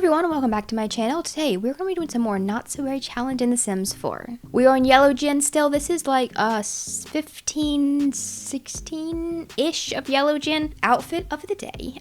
everyone and welcome back to my channel. Today we're going to be doing some more not so very challenge in The Sims 4. We are on yellow gen still. This is like 15, 16-ish of yellow gen. Outfit of the day.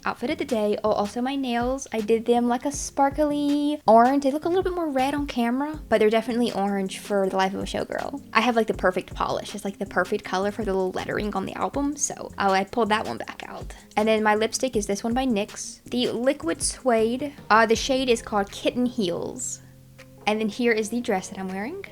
Oh, also my nails. I did them like a sparkly orange. They look a little bit more red on camera, but they're definitely orange for the life of a showgirl. I have like the perfect polish. It's like the perfect color for the little lettering on the album. So I pulled that one back out. And then my lipstick is this one by NYX. The liquid suede. The shade is called Kitten Heels. And then here is the dress that I'm wearing.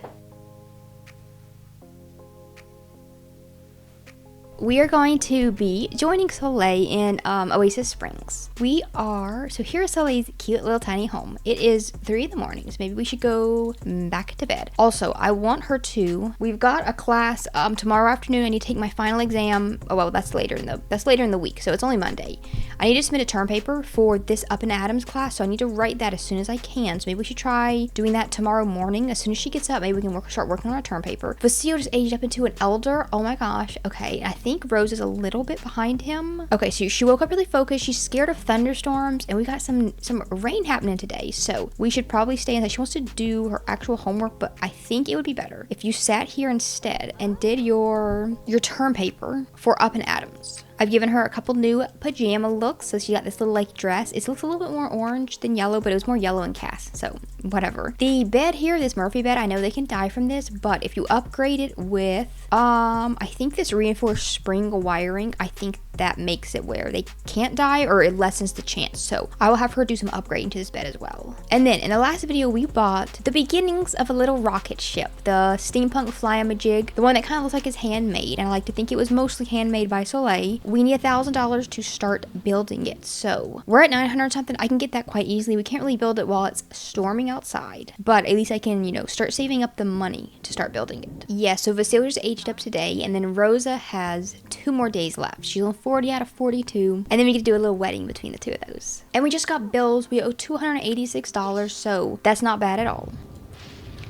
We are going to be joining Soleil in Oasis Springs. So here's Soleil's cute little tiny home. It is 3 in the morning, so maybe we should go back to bed. Also, I want her to, we've got a class tomorrow afternoon. I need to take my final exam. Oh, well, that's later in the week, so it's only Monday. I need to submit a term paper for this Up and Adams class, so I need to write that as soon as I can. So maybe we should try doing that tomorrow morning. As soon as she gets up, maybe we can start working on our term paper. Vasile just aged up into an elder. Oh my gosh. Okay, I think Rose is a little bit behind him. Okay, so she woke up really focused. She's scared of thunderstorms, and we got some rain happening today, so we should probably stay inside. She wants to do her actual homework, but I think it would be better if you sat here instead and did your term paper for Up and Adams. I've given her a couple new pajama looks. So she got this little like dress. It looks a little bit more orange than yellow, but it was more yellow in cast. So whatever. The bed here, this Murphy bed, I know they can die from this, but if you upgrade it with, I think this reinforced spring wiring, I think that makes it where they can't die or it lessens the chance. So I will have her do some upgrading to this bed as well. And then in the last video, we bought the beginnings of a little rocket ship, the steampunk fly-a-majig, the one that kind of looks like it's handmade. And I like to think it was mostly handmade by Soleil. We need $1,000 to start building it. So we're at 900 something. I can get that quite easily. We can't really build it while it's storming outside, but at least I can, start saving up the money to start building it. Yeah, so Vasile just aged up today, and then Rosa has 2 more days left. She's on 40 out of 42, and then we get to do a little wedding between the two of those. And we just got bills. We owe $286, so that's not bad at all.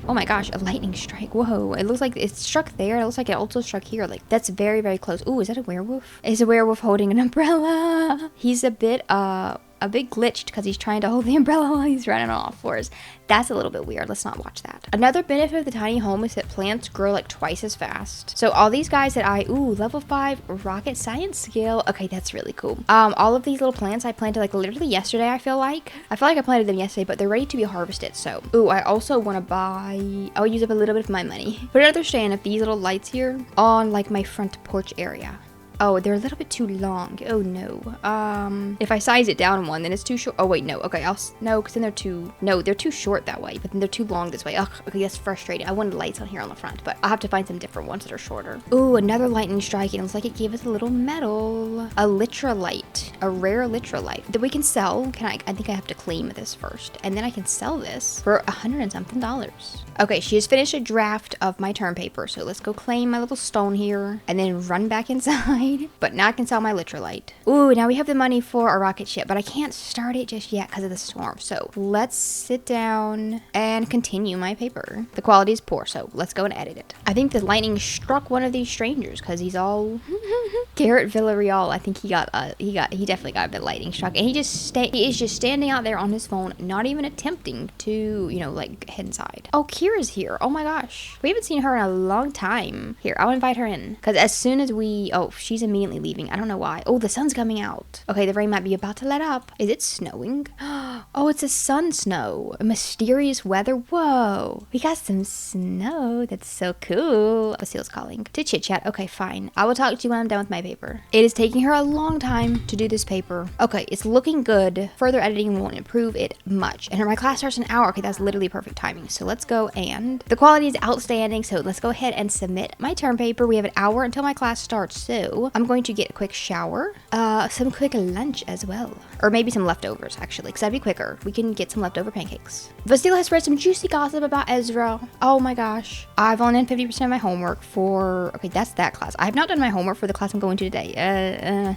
Oh my gosh, a lightning strike. Whoa, it looks like it struck there. It looks like it also struck here. Like, that's very, very close. Ooh, is that a werewolf? Is a werewolf holding an umbrella? He's a bit glitched because he's trying to hold the umbrella while he's running on all fours. That's a little bit weird. Let's not watch that. Another benefit of the tiny home is that plants grow like twice as fast. So all these guys that level 5 rocket science skill. Okay, that's really cool. All of these little plants I planted like literally yesterday, I feel like I planted them yesterday, but they're ready to be harvested. So, I also want to buy, I'll use up a little bit of my money. But I understand if these little lights here on like my front porch area. Oh, they're a little bit too long. Oh no. If I size it down one, then it's too short. Oh wait, no. Okay, no, because then they're too short that way, but then they're too long this way. Ugh, okay, that's frustrating. I wanted lights on here on the front, but I'll have to find some different ones that are shorter. Ooh, another lightning strike. It looks like it gave us a little medal. A litrolite, a rare litrolite that we can sell. I think I have to claim this first, and then I can sell this for $100 and something. Okay, she has finished a draft of my term paper, so let's go claim my little stone here, and then run back inside. But now I can sell my litrolite. Ooh, now we have the money for a rocket ship, but I can't start it just yet because of the storm. So let's sit down and continue my paper. The quality is poor, so let's go and edit it. I think the lightning struck one of these strangers because he's all Garrett Villarreal. I think he definitely got a bit lightning struck, and he is just standing out there on his phone, not even attempting to, like head inside. Oh, Kira's here. Oh my gosh, we haven't seen her in a long time. Here, I'll invite her in because as soon as she's immediately leaving. I don't know why. Oh, the sun's coming out. Okay, the rain might be about to let up. Is it snowing? Oh, it's a sun snow. A mysterious weather. Whoa. We got some snow. That's so cool. Vasile's calling to chit chat. Okay, fine. I will talk to you when I'm done with my paper. It is taking her a long time to do this paper. Okay, it's looking good. Further editing won't improve it much. And my class starts in an hour. Okay, that's literally perfect timing. So let's go, and the quality is outstanding. So let's go ahead and submit my term paper. We have an hour until my class starts. So I'm going to get a quick shower, some quick lunch as well, or maybe some leftovers actually, because that'd be quicker. We can get some leftover pancakes. Vasile has spread some juicy gossip about Ezra. Oh my gosh, I've only done 50% of my homework for, okay, that's that class. I have not done my homework for the class I'm going to today,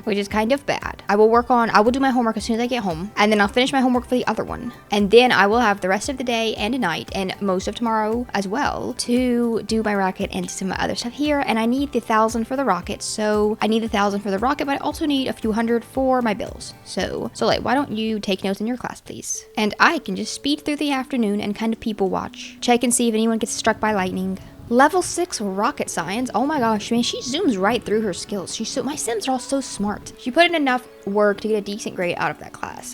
which is kind of bad. I will do my homework as soon as I get home, and then I'll finish my homework for the other one, and then I will have the rest of the day and tonight and most of tomorrow as well to do my rocket and some other stuff here. And I need the $1,000 1,000 for the rocket, so I need 1,000 for the rocket, but I also need a few hundred for my bills. So Soleil, why don't you take notes in your class, please? And I can just speed through the afternoon and kind of people watch. Check and see if anyone gets struck by lightning. Level 6 rocket science. Oh my gosh, man, she zooms right through her skills. My Sims are all so smart. She put in enough work to get a decent grade out of that class.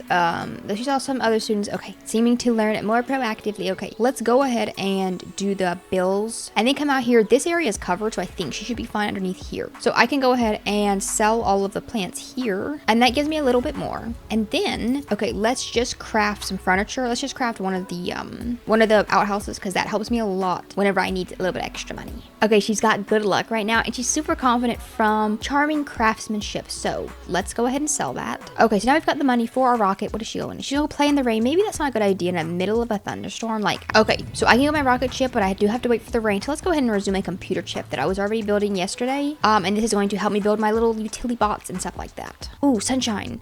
She saw some other students, okay, seeming to learn it more proactively. Okay, let's go ahead and do the bills. And then come out here. This area is covered, so I think she should be fine underneath here. So I can go ahead and sell all of the plants here, and that gives me a little bit more. And then, okay, let's just craft some furniture. Let's just craft one of the outhouses, because that helps me a lot whenever I need a little bit extra money. Okay, she's got good luck right now, and she's super confident from charming craftsmanship. So let's go ahead and sell that. Okay, so now we've got the money for our rocket. What is she going? She's gonna play in the rain. Maybe that's not a good idea in the middle of a thunderstorm. Like, okay, so I can get my rocket ship, but I do have to wait for the rain. So let's go ahead and resume a computer chip that I was already building yesterday. And this is going to help me build my little utility bots and stuff like that. Ooh, sunshine.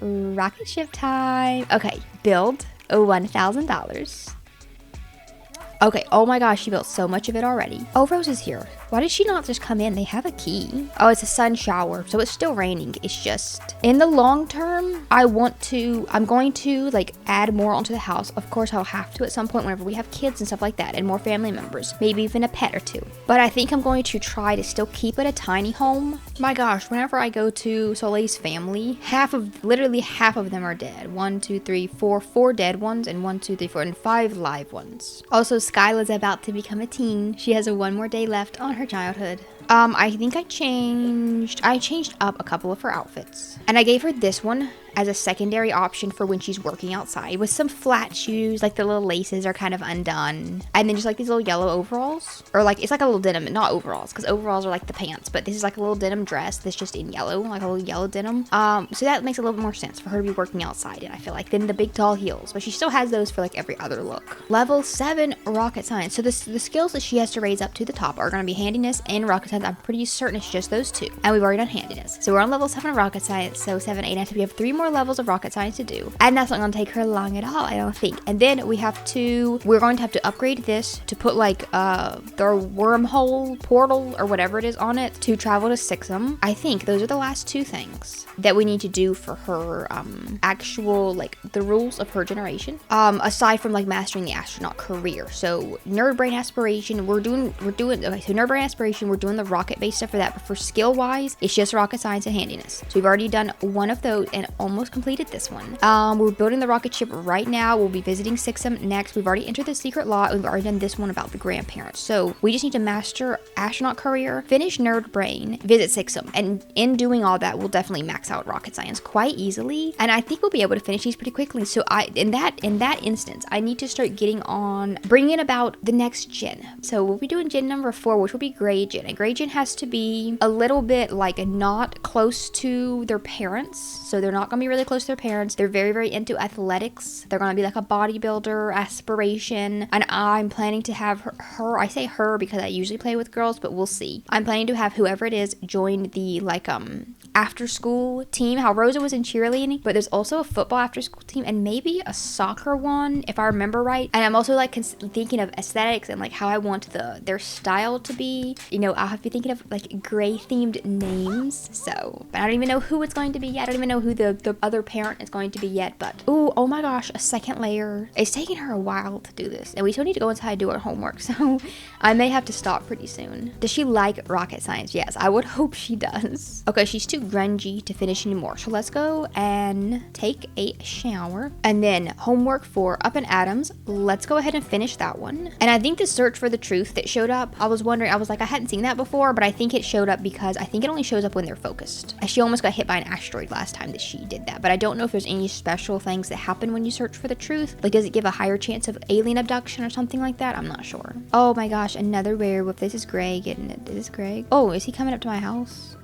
Rocket ship time. Okay, build $1,000. Okay, oh my gosh, she built so much of it already. Oh, Rose is here. Why did she not just come in? They have a key. Oh, it's a sun shower, so it's still raining. It's just, in the long term, I'm going to like add more onto the house. Of course, I'll have to at some point whenever we have kids and stuff like that and more family members, maybe even a pet or two. But I think I'm going to try to still keep it a tiny home. My gosh, whenever I go to Soleil's family, literally half of them are dead. 1, 2, 3, 4, 4 dead ones, and 1, 2, 3, 4, and 5 live ones. Also, Skyla's about to become a teen. She has one more day left on her childhood. I think I changed up a couple of her outfits. And I gave her this one as a secondary option for when she's working outside, with some flat shoes, like the little laces are kind of undone. And then just like these little yellow overalls, or like, it's like a little denim, not overalls, because overalls are like the pants, but this is like a little denim dress that's just in yellow, like a little yellow denim. So that makes a little bit more sense for her to be working outside in, I feel like, than the big tall heels, but she still has those for like every other look. Level 7 rocket science. So the skills that she has to raise up to the top are going to be handiness and rocket science. I'm pretty certain it's just those two, and we've already done handiness. So we're on level 7 of rocket science, so 7, 8, 9, so we have 3 more levels of rocket science to do, and that's not going to take her long at all, I don't think. And then we're going to have to upgrade this to put like the wormhole portal or whatever it is on it to travel to Sixum. I think those are the last 2 things that we need to do for her actual, like, the rules of her generation, aside from like mastering the astronaut career. So nerd brain aspiration, we're doing okay, so nerd brain aspiration, we're doing the rocket based stuff for that, but for skill wise, it's just rocket science and handiness. So we've already done one of those and almost completed this one. We're building the rocket ship right now. We'll be visiting Sixum next. We've already entered the secret lot. We've already done this one about the grandparents. So we just need to master astronaut career, finish nerd brain, visit Sixum, and in doing all that, we'll definitely max out rocket science quite easily. And I think we'll be able to finish these pretty quickly. So in that instance, I need to start bringing about the next gen. So we'll be doing gen number 4, which will be grade gen. And grade gen has to be a little bit like not close to their parents. So they're not going to be really close to their parents. They're very, very into athletics. They're going to be like a bodybuilder aspiration. And I'm planning to have her, I say her because I usually play with girls, but we'll see. I'm planning to have whoever it is join the like after school team, how Rosa was in cheerleading, but there's also a football after school team and maybe a soccer one if I remember right. And I'm also like thinking of aesthetics and like how I want their style to be. You know, I'll have to be thinking of like gray themed names. So, but I don't even know who it's going to be yet. I don't even know who the other parent is going to be yet, but oh my gosh, a second layer. It's taking her a while to do this, and we still need to go inside and do our homework, so I may have to stop pretty soon. Does she like rocket science? Yes, I would hope she does. Okay, she's too grungy to finish anymore, so let's go and take a shower. And then homework for Up and Adams, let's go ahead and finish that one. And I think the search for the truth that showed up, I was wondering, I was like, I hadn't seen that before, but I think it showed up because I think it only shows up when they're focused. She almost got hit by an asteroid last time that she did that, but I don't know if there's any special things that happen when you search for the truth. Like, does it give a higher chance of alien abduction or something like that? I'm not sure. Oh my gosh, another werewolf. This is Greg, isn't it? Is this Greg? Oh, is he coming up to my house?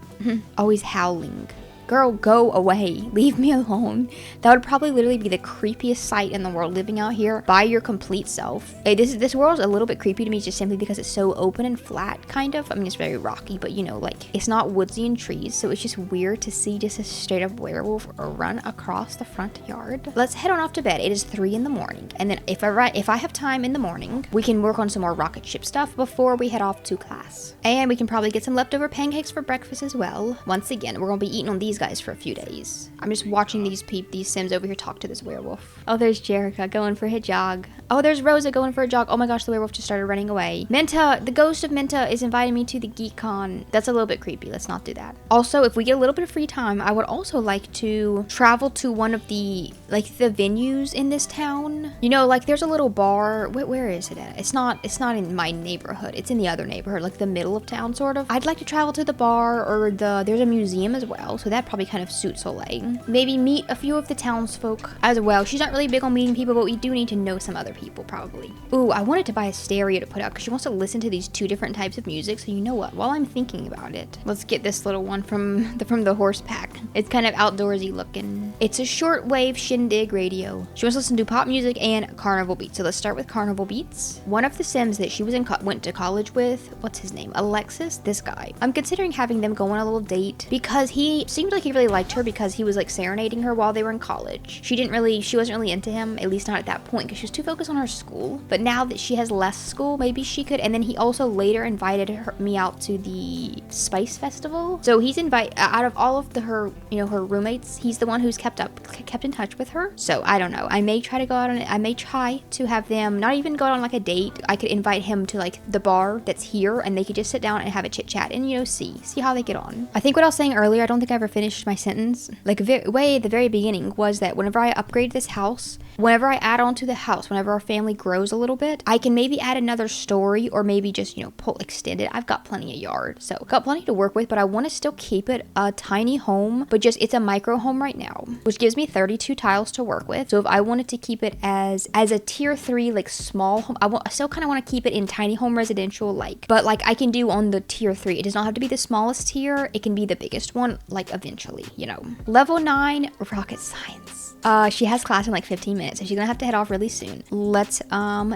Oh, he's howling. girl, go away. Leave me alone. That would probably literally be the creepiest sight in the world, living out here by your complete self. Hey, this world's a little bit creepy to me just simply because it's so open and flat, kind of. I mean, it's very rocky, but you know, like, it's not woodsy and trees, so it's just weird to see just a straight up werewolf run across the front yard. Let's head on off to bed. It is 3 in the morning, and then if I have time in the morning, we can work on some more rocket ship stuff before we head off to class. And we can probably get some leftover pancakes for breakfast as well. Once again, we're gonna be eating on these guys for a few days. I'm just watching these Sims over here talk to this werewolf. Oh, there's Jerica going for a jog. Oh, there's Rosa going for a jog. Oh my gosh, the werewolf just started running away. Minta, the ghost of Minta is inviting me to the Geek Con. That's a little bit creepy. Let's not do that. Also, if we get a little bit of free time, I would also like to travel to one of the, like, the venues in this town. You know, like, there's a little bar. Where is it at? It's not in my neighborhood. It's in the other neighborhood, like the middle of town, sort of. I'd like to travel to the bar, or there's a museum as well, so that probably kind of suits Soleil. Maybe meet a few of the townsfolk as well. She's not really big on meeting people, but we do need to know some other people, probably. Ooh, I wanted to buy a stereo to put out because she wants to listen to these 2 different types of music. So you know what? While I'm thinking about it, let's get this little one from the horse pack. It's kind of outdoorsy looking. It's a shortwave shindig radio. She wants to listen to pop music and carnival beats. So let's start with carnival beats. One of the Sims that she went to college with, what's his name? Alexis, this guy. I'm considering having them go on a little date because he seemed like he really liked her because he was like serenading her while they were in college. She wasn't really into him, at least not at that point, because she was too focused on her school. But now that she has less school, maybe she could. And then he also later invited me out to the Spice Festival. So he's out of all of her roommates, he's the one who's kept in touch with her. So I don't know. I may try to have them not even go on like a date. I could invite him to like the bar that's here, and they could just sit down and have a chit chat and, you know, see how they get on. I think what I was saying earlier, I don't think I ever finished my sentence. Like way at the very beginning was that whenever I upgrade this house, whenever I add on to the house, whenever our family grows a little bit, I can maybe add another story or maybe just, you know, extend it. I've got plenty of yard, so I've got plenty to work with, but I want to still keep it a tiny home, but just it's a micro home right now, which gives me 32 tiles to work with. So if I wanted to keep it as a tier 3 like small home, I still kind of want to keep it in tiny home residential, like, but like I can do on the tier 3. It does not have to be the smallest tier. It can be the biggest one, like eventually, you know. Level 9 rocket science. She has class in like 15 minutes, so she's gonna have to head off really soon. Let's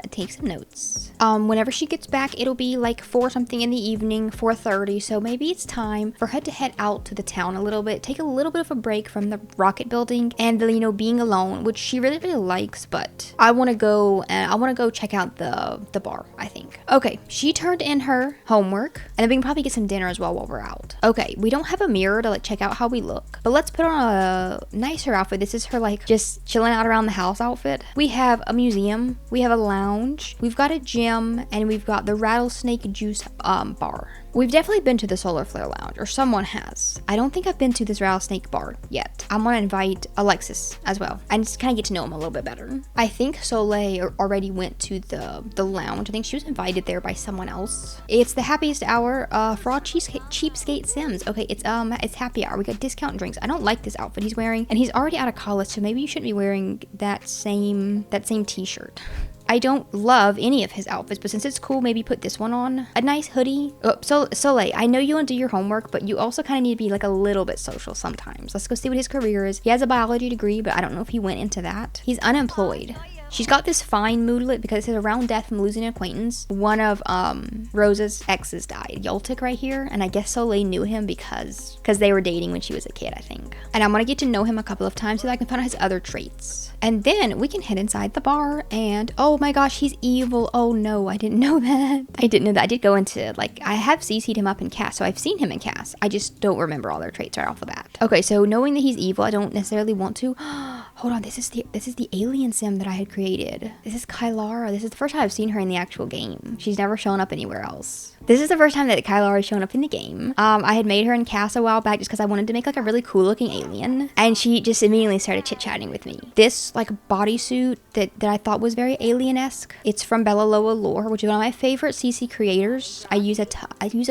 take some notes. Whenever she gets back, it'll be like 4 something in the evening, 4:30. So maybe it's time for her to head out to the town a little bit, take a little bit of a break from the rocket building and the, you know, being alone, which she really likes. But I want to go check out the bar, I think. Okay, she turned in her homework, and then we can probably get some dinner as well while we're out. Okay, we don't have a mirror to like check out how we look, but let's put on a nicer outfit. This is her like just chilling out around the house outfit. We have a museum, we have a lounge, we've got a gym, and we've got the rattlesnake juice bar. We've definitely been to the Solar Flare Lounge, or someone has. I don't think I've been to this rattlesnake bar yet. I'm gonna invite Alexis as well and just kind of get to know him a little bit better. I think Soleil already went to the lounge. I think she was invited there by someone else. It's the happiest hour for all cheapskate Sims. Okay, it's happy hour. We got discount drinks. I don't like this outfit he's wearing, and he's already out of college, so maybe you shouldn't be wearing that same t-shirt. I don't love any of his outfits, but since it's cool, maybe put this one on. A nice hoodie. Oh, Soleil, I know you want to do your homework, but you also kind of need to be like a little bit social sometimes. Let's go see what his career is. He has a biology degree, but I don't know if he went into that. He's unemployed. She's got this fine moodlet because it says around death from losing an acquaintance. One of Rosa's exes died. Yoltik right here. And I guess Soleil knew him because they were dating when she was a kid, I think. And I'm going to get to know him a couple of times so that I can find out his other traits. And then we can head inside the bar and, oh my gosh, he's evil. Oh no, I didn't know that. I didn't know that. I did go into, like, I have CC'd him up in CAS, so I've seen him in CAS. I just don't remember all their traits right off the bat. Okay, so knowing that he's evil, I don't necessarily want to. Hold on, this is the alien sim that I had created. This is Kylara. This is the first time I've seen her in the actual game. She's never shown up anywhere else. This is the first time that Kylara has shown up in the game. I had made her in CAS a while back just because I wanted to make like a really cool looking alien. And she just immediately started chit-chatting with me. This like bodysuit that I thought was very alien-esque. It's from Bella Loa Lore, which is one of my favorite CC creators. I use a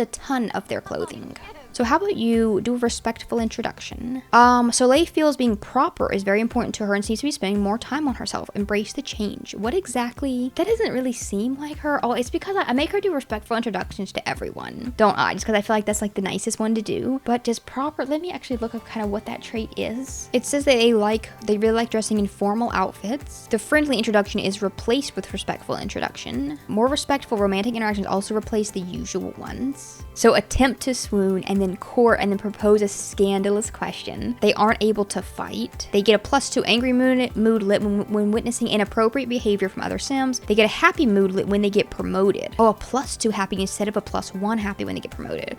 ton of their clothing. So how about you do a respectful introduction? Soleil feels being proper is very important to her and seems to be spending more time on herself. Embrace the change. What exactly? That doesn't really seem like her. Oh, it's because I make her do respectful introductions to everyone, don't I? Just because I feel like that's like the nicest one to do. But just proper, let me actually look up kind of what that trait is. It says that they really like dressing in formal outfits. The friendly introduction is replaced with respectful introduction. More respectful romantic interactions also replace the usual ones. So attempt to swoon and then court and then propose a scandalous question. They aren't able to fight. They get a +2 angry mood lit when witnessing inappropriate behavior from other Sims. They get a happy mood lit when they get promoted. Oh, a +2 happy instead of a +1 happy when they get promoted.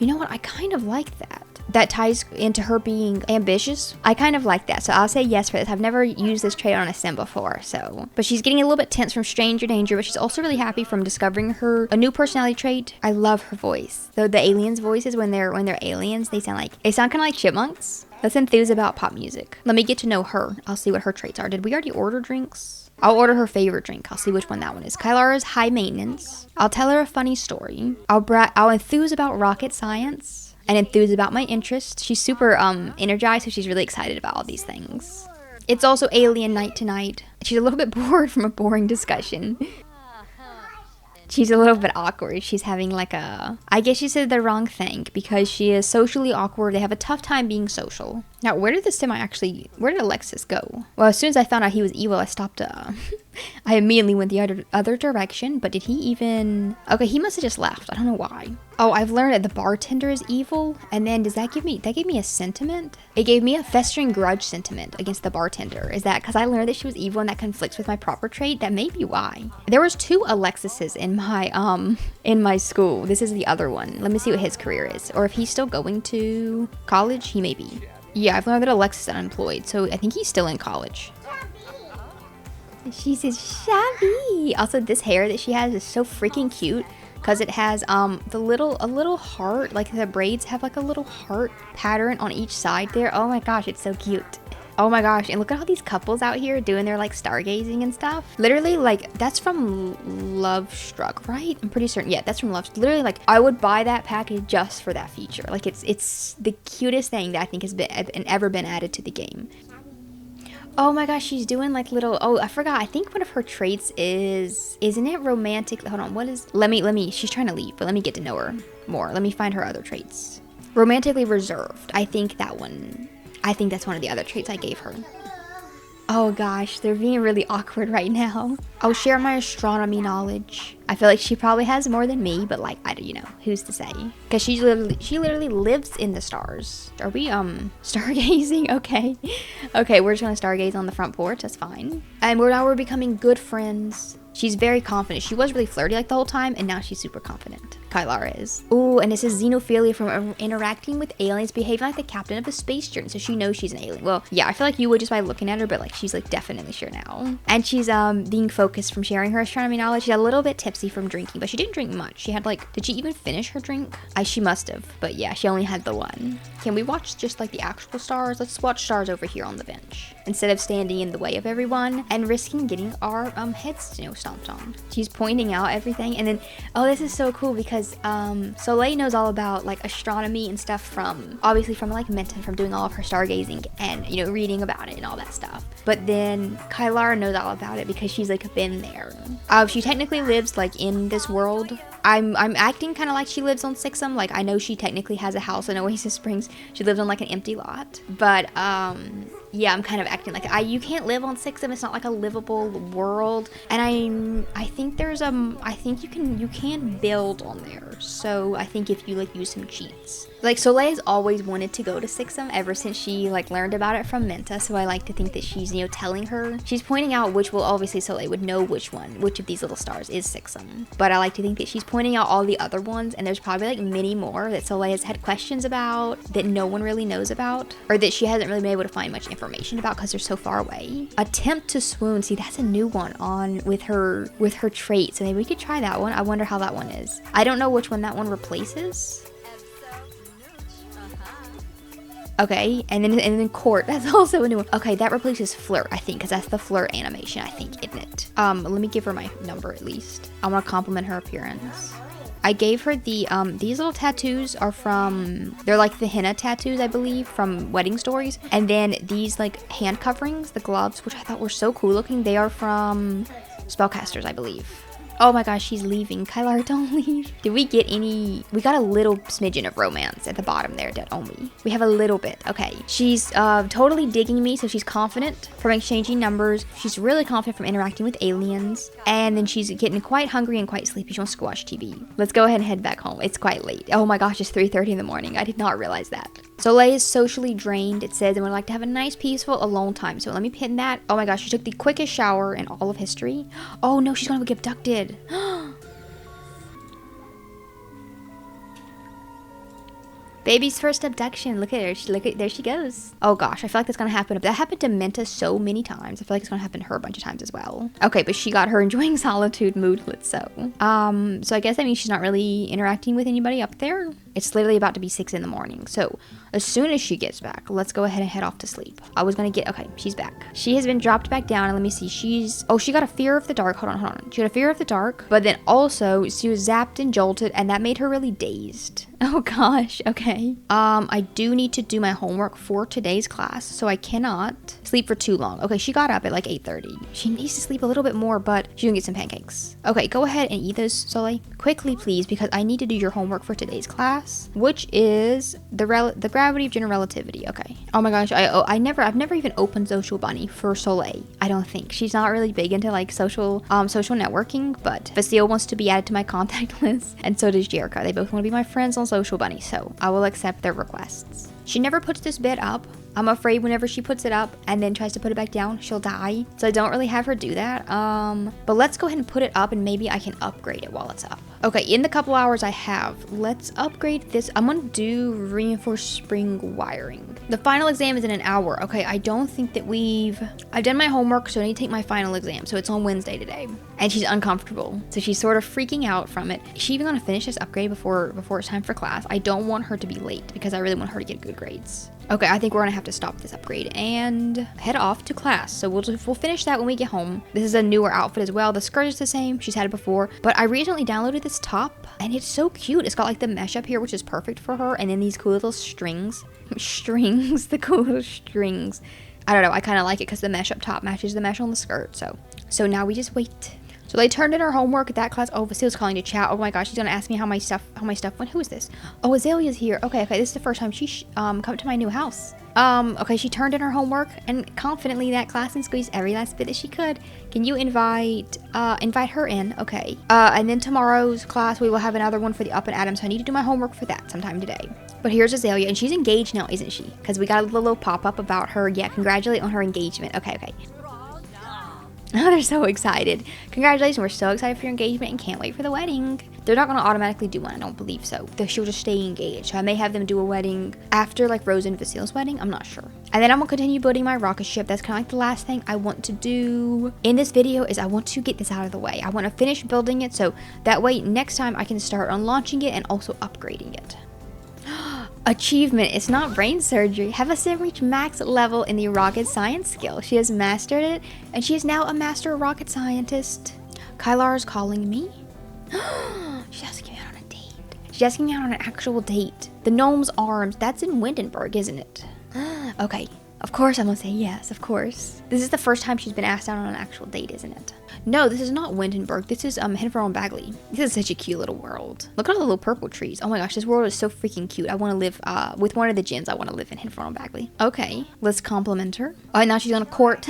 You know what? I kind of like that. That ties into her being ambitious. I kind of like that, so I'll say yes for this. I've never used this trait on a sim before, so. But she's getting a little bit tense from stranger danger, but she's also really happy from discovering a new personality trait. I love her voice. Though the aliens' voices, when they're aliens, they sound kind of like chipmunks. Let's enthuse about pop music. Let me get to know her. I'll see what her traits are. Did we already order drinks? I'll order her favorite drink. I'll see which one that one is. Kylara is high maintenance. I'll tell her a funny story. I'll enthuse about rocket science and enthuse about my interests. She's super energized, so she's really excited about all these things. It's also alien night tonight. She's a little bit bored from a boring discussion. She's a little bit awkward. She's having I guess she said the wrong thing because she is socially awkward. They have a tough time being social. Now, where did Alexis go? Well, as soon as I found out he was evil, I stopped, I immediately went the other direction, but did he even... Okay, he must have just left. I don't know why. Oh, I've learned that the bartender is evil, and then that gave me a sentiment? It gave me a festering grudge sentiment against the bartender. Is that because I learned that she was evil and that conflicts with my proper trait? That may be why. There was 2 Alexises in my school. This is the other one. Let me see what his career is, or if he's still going to college. He may be. Yeah, I've learned that Alexis is unemployed, so I think he's still in college. She says, shabby. Also, this hair that she has is so freaking cute because it has a little heart, like the braids have like a little heart pattern on each side there. Oh my gosh, it's so cute. Oh my gosh, and look at all these couples out here doing their stargazing and stuff. Literally, that's from Love Struck, right? I'm pretty certain. Yeah, that's from Love. Literally, I would buy that package just for that feature. It's the cutest thing that I think has ever been added to the game. Oh my gosh, she's doing little, oh, I forgot. I think one of her traits isn't it romantic? Hold on, she's trying to leave, but let me get to know her more. Let me find her other traits. Romantically reserved. I think that's one of the other traits I gave her. Oh gosh, they're being really awkward right now. I'll share my astronomy knowledge. I feel like she probably has more than me, but who's to say? Because she literally lives in the stars. Are we stargazing? Okay. Okay, we're just gonna stargaze on the front porch, that's fine. And we're becoming good friends. She's very confident. She was really flirty the whole time, and now she's super confident. Kylara is. Ooh, and it says xenophilia from interacting with aliens, behaving like the captain of a space journey. So she knows she's an alien. Well, yeah, I feel like you would just by looking at her, but she's definitely sure now. And she's being focused from sharing her astronomy knowledge. She's a little bit tipsy from drinking, but she didn't drink much. She had did she even finish her drink? She must have, but yeah, she only had the one. Can we watch just the actual stars? Let's watch stars over here on the bench instead of standing in the way of everyone and risking getting our heads stomped on. She's pointing out everything, and then this is so cool because Soleil knows all about astronomy and stuff from Minton, from doing all of her stargazing and reading about it and all that stuff. But then Kylara knows all about it because she's been there. She technically lives in this world. I'm acting kind of like she lives on Sixum. I know she technically has a house in Oasis Springs. She lives on an empty lot, but yeah, I'm kind of acting you can't live on Sixum. It's not a livable world, and I think you can build on there. So I think if you use some cheats. Soleil has always wanted to go to Sixum ever since she learned about it from Menta, so I like to think that she's telling her. She's pointing out obviously Soleil would know which of these little stars is Sixum, but I like to think that she's pointing out all the other ones, and there's probably many more that Soleil has had questions about that no one really knows about, or that she hasn't really been able to find much information about because they're so far away. Attempt to swoon. See, that's a new one with her trait, so maybe we could try that one. I wonder how that one is. I don't know which one that one replaces. Okay, and then court, that's also a new one. Okay, that replaces flirt, I think, because that's the flirt animation, I think, isn't it? Let me give her my number at least. I want to compliment her appearance. I gave her the, these little tattoos are from, they're like the henna tattoos, I believe, from Wedding Stories. And then these like hand coverings, the gloves, which I thought were so cool looking, they are from Spellcasters, I believe. Oh my gosh, she's leaving. Kylara, don't leave. Did we get any? We got a little smidgen of romance at the bottom there, don't we? We have a little bit. Okay. She's totally digging me, so she's confident from exchanging numbers. She's really confident from interacting with aliens. And then she's getting quite hungry and quite sleepy. She wants to watch TV. Let's go ahead and head back home. It's quite late. Oh my gosh, it's 3:30 in the morning. I did not realize that. Soleil is socially drained, it says, and would like to have a nice, peaceful, alone time. So let me pin that. Oh my gosh, she took the quickest shower in all of history. Oh no, she's gonna go get abducted. Baby's first abduction. Look at her. There she goes. Oh gosh, I feel like that's gonna happen. That happened to Minta so many times. I feel like it's gonna happen to her a bunch of times as well. Okay, but she got her enjoying solitude moodlet, so. So I guess that means she's not really interacting with anybody up there. It's literally about to be 6 in the morning. So as soon as she gets back, let's go ahead and head off to sleep. I was gonna get, okay, she's back. She has been dropped back down, and let me see, she got a fear of the dark. Hold on. She got a fear of the dark, but then also she was zapped and jolted, and that made her really dazed. Oh gosh, okay. I do need to do my homework for today's class, so I cannot sleep for too long. Okay, she got up at like 8:30. She needs to sleep a little bit more, but she's gonna get some pancakes. Okay, go ahead and eat those, Soleil. Quickly, please, because I need to do your homework for today's class, which is the gravity of general relativity. Okay. Oh my gosh, I've never even opened Social Bunny for Soleil. I don't think she's not really big into like social networking, but Vasile wants to be added to my contact list, and so does Jerica. They both want to be my friends on Social Bunny, so I will accept their requests. She never puts this bed up. I'm afraid whenever she puts it up and then tries to put it back down, she'll die. So I don't really have her do that. But let's go ahead and put it up, and maybe I can upgrade it while it's up. Okay, in the couple hours I have, let's upgrade this. I'm gonna do reinforced spring wiring. The final exam is in an hour. Okay, I don't think that I've done my homework, so I need to take my final exam. So it's on Wednesday today. And she's uncomfortable. So she's sort of freaking out from it. Is she even gonna finish this upgrade before it's time for class? I don't want her to be late because I really want her to get good grades. Okay, I think we're gonna have to stop this upgrade and head off to class. So we'll finish that when we get home. This is a newer outfit as well. The skirt is the same. She's had it before. But I recently downloaded this top, and it's so cute. It's got like the mesh up here, which is perfect for her. And then these cool little strings. The cool little strings. I don't know. I kind of like it because the mesh up top matches the mesh on the skirt. So now we just wait. So they turned in her homework at that class. Oh, Vasile's calling to chat. Oh my gosh, she's gonna ask me how my stuff went. Who is this? Oh, Azalea's here. Okay, this is the first time she's come to my new house. Okay, she turned in her homework and confidently that class and squeezed every last bit that she could. Can you invite her in? Okay. And then tomorrow's class we will have another one for the Up and Atom, so I need to do my homework for that sometime today. But here's Azalea, and she's engaged now, isn't she? Because we got a little pop-up about her. Yeah, congratulate on her engagement. Okay. Oh, they're so excited. Congratulations, we're so excited for your engagement and can't wait for the wedding. They're not going to automatically do one, I don't believe so. She'll just stay engaged. So I may have them do a wedding after like Rose and Vasile's wedding. I'm not sure. And then I'm going to continue building my rocket ship. That's kind of like the last thing I want to do in this video is I want to get this out of the way. I want to finish building it so that way next time I can start on launching it and also upgrading it. Achievement, it's not brain surgery. Have a sim reach max level in the rocket science skill. She has mastered it, and she is now a master rocket scientist. Kylara is calling me. She's asking me out on a date. She's asking me out on an actual date. The Gnome's Arms, that's in Windenburg, isn't it? Okay, of course I'm gonna say yes, of course. This is the first time she's been asked out on an actual date, isn't it? No, this is not Windenburg. This is Henford on Bagley. This is such a cute little world. Look at all the little purple trees. Oh my gosh, this world is so freaking cute. I want to live with one of the gens. I want to live in Henford on Bagley. Okay, let's compliment her. Oh, and now she's gonna court.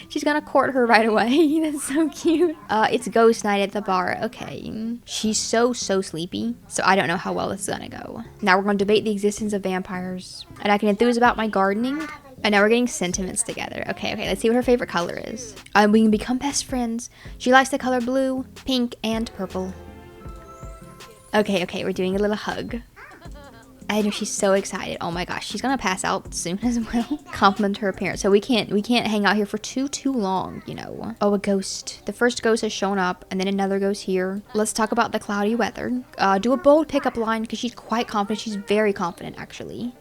She's gonna court her right away. That's so cute. It's ghost night at the bar. Okay, she's so sleepy. So I don't know how well this is gonna go. Now we're gonna debate the existence of vampires, and I can enthuse about my gardening. And now we're getting sentiments together. Okay, let's see what her favorite color is. We can become best friends. She likes the color blue, pink, and purple. Okay, we're doing a little hug. I know she's so excited. Oh my gosh, she's gonna pass out soon as well. Compliment her appearance. So we can't hang out here for too long, you know. Oh, a ghost. The first ghost has shown up, and then another ghost here. Let's talk about the cloudy weather. Do a bold pickup line because she's quite confident. She's very confident, actually.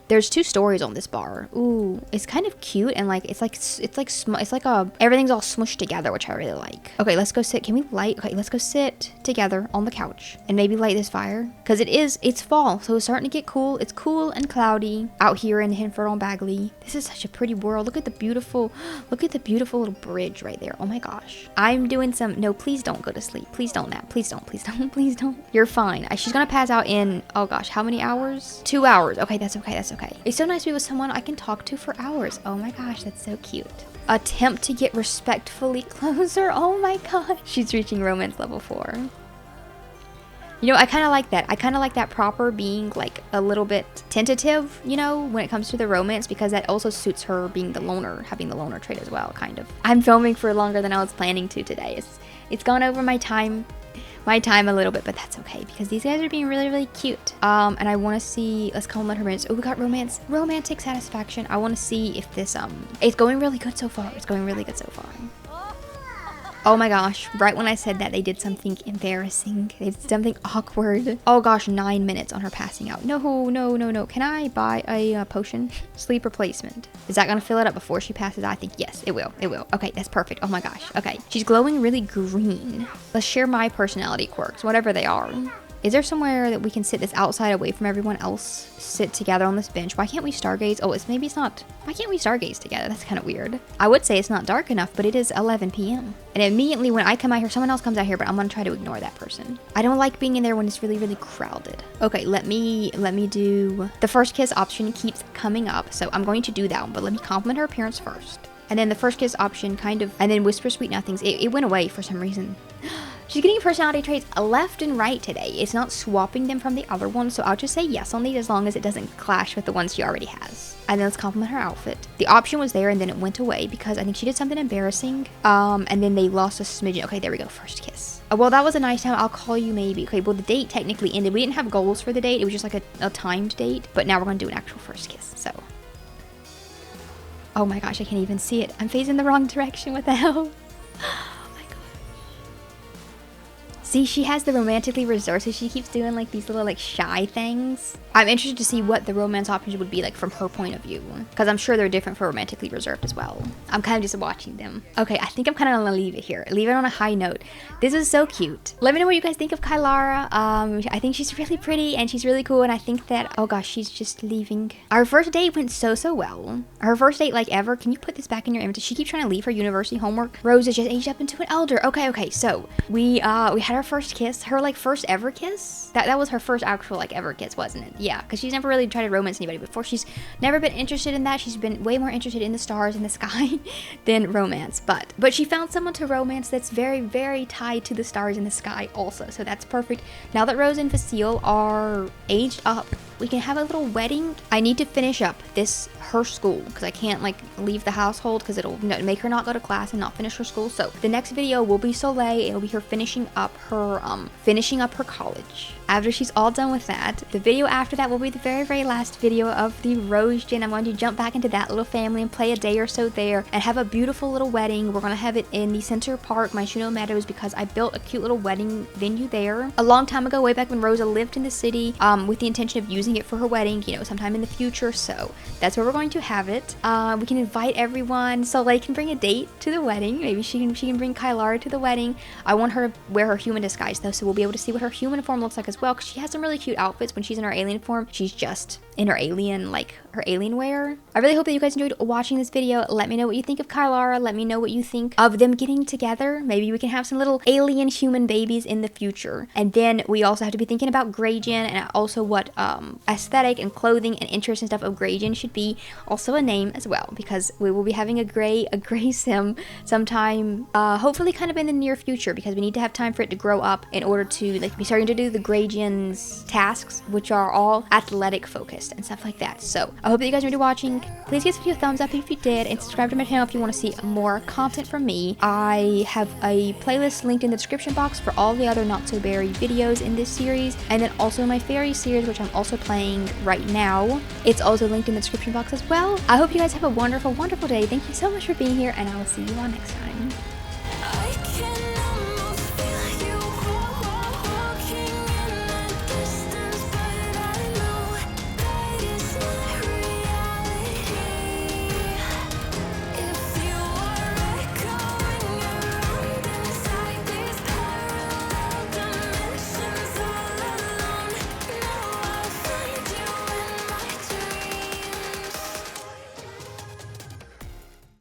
There's 2 stories on this bar. Ooh, it's kind of cute and like it's like everything's all smushed together, which I really like. Okay, let's go sit. Can we light? Okay, let's go sit together on the couch and maybe light this fire because it's fall, so it's starting to get cool. It's cool and cloudy out here in Hinford on Bagley. This is such a pretty world. Look at the beautiful little bridge right there. Oh my gosh. I'm doing some. No, please don't go to sleep. Please don't nap. Please don't. Please don't. Please don't. You're fine. She's gonna pass out in, oh gosh, how many hours? 2 hours. Okay, that's okay. That's okay. It's so nice to be with someone I can talk to for hours. Oh my gosh, that's so cute. Attempt to get respectfully closer. Oh my gosh. She's reaching romance level 4. You know, I kind of like that. I kind of like that proper being like a little bit tentative, you know, when it comes to the romance, because that also suits her being the loner, having the loner trait as well, kind of. I'm filming for longer than I was planning to today. It's gone over my time a little bit, but that's okay because these guys are being really, really cute. And I want to see, let's compliment her romance. Oh, we got romantic satisfaction. I want to see if this, it's going really good so far. It's going really good so far. Oh my gosh, right when I said that, they did something embarrassing. They did something awkward. Oh gosh, 9 minutes on her passing out. No. Can I buy a potion? Sleep replacement. Is that gonna fill it up before she passes out? I think yes, it will. Okay, that's perfect. Oh my gosh, okay. She's glowing really green. Let's share my personality quirks, whatever they are. Is there somewhere that we can sit this outside away from everyone else? Sit together on this bench. Why can't we stargaze? Oh, maybe it's not. Why can't we stargaze together? That's kind of weird. I would say it's not dark enough, but it is 11 p.m. And immediately when I come out here, someone else comes out here, but I'm gonna try to ignore that person. I don't like being in there when it's really, really crowded. Okay, let me do the first kiss option keeps coming up, so I'm going to do that one, but let me compliment her appearance first. And then the first kiss option kind of, and then whisper sweet nothings. It went away for some reason. She's getting personality traits left and right today. It's not swapping them from the other ones, so I'll just say yes on these as long as it doesn't clash with the ones she already has. And then let's compliment her outfit. The option was there and then it went away because I think she did something embarrassing. And then they lost a smidgen. Okay, there we go, first kiss. Well, that was a nice time. I'll call you maybe. Okay, well, the date technically ended. We didn't have goals for the date. It was just like a timed date. But now we're going to do an actual first kiss, so. Oh my gosh, I can't even see it. I'm facing the wrong direction. What the hell? See, she has the romantically reserved, so she keeps doing like these little like shy things. I'm interested to see what the romance options would be like from her point of view, because I'm sure they're different for romantically reserved as well. I'm kind of just watching them. Okay, I think I'm kind of gonna leave it here. Leave it on a high note. This is so cute. Let me know what you guys think of Kylara. I think she's really pretty and she's really cool, and I think that, oh gosh, she's just leaving. Our first date went so well. Her first date like ever. Can you put this back in your image? She keeps trying to leave her university homework. Rose has just aged up into an elder. Okay, so we had our first kiss, her like first ever kiss. That was her first actual like ever kiss, wasn't it? Yeah, because she's never really tried to romance anybody before. She's never been interested in that. She's been way more interested in the stars and the sky than romance. But she found someone to romance that's very, very tied to the stars and the sky also. So that's perfect. Now that Rose and Facile are aged up, we can have a little wedding. I need to finish up her school because I can't like leave the household because it'll make her not go to class and not finish her school. So the next video will be Soleil. It'll be her finishing up her college. After she's all done with that, the video after that will be the very, very last video of the Rose Gen. I'm going to jump back into that little family and play a day or so there and have a beautiful little wedding. We're going to have it in the Center Park, Myshuno Meadows, because I built a cute little wedding venue there a long time ago, way back when Rosa lived in the city, with the intention of using it for her wedding, you know, sometime in the future. So that's where we're going to have it. We can invite everyone. Soleil can bring a date to the wedding. Maybe she can bring Kylara to the wedding. I want her to wear her human disguise though, so we'll be able to see what her human form looks like as well, because she has some really cute outfits when she's in her alien form. She's just in her alien, like her alien wear. I really hope that you guys enjoyed watching this video. Let me know what you think of Kylara. Let me know what you think of them getting together. Maybe we can have some little alien human babies in the future. And then we also have to be thinking about Greygen and also what aesthetic and clothing and interest and stuff of Greygen should be. Also a name as well, because we will be having a gray sim sometime, hopefully kind of in the near future, because we need to have time for it to grow up in order to like be starting to do the Greygen's tasks, which are all athletic focused and stuff like that. So I hope that you guys enjoyed watching. Please give this video a thumbs up if you did, and subscribe to my channel if you want to see more content from me. I have a playlist linked in the description box for all the other Not So Berry videos in this series, and then also my fairy series, which I'm also playing right now. It's also linked in the description box as well. I hope you guys have a wonderful, wonderful day. Thank you so much for being here, and I will see you all next time.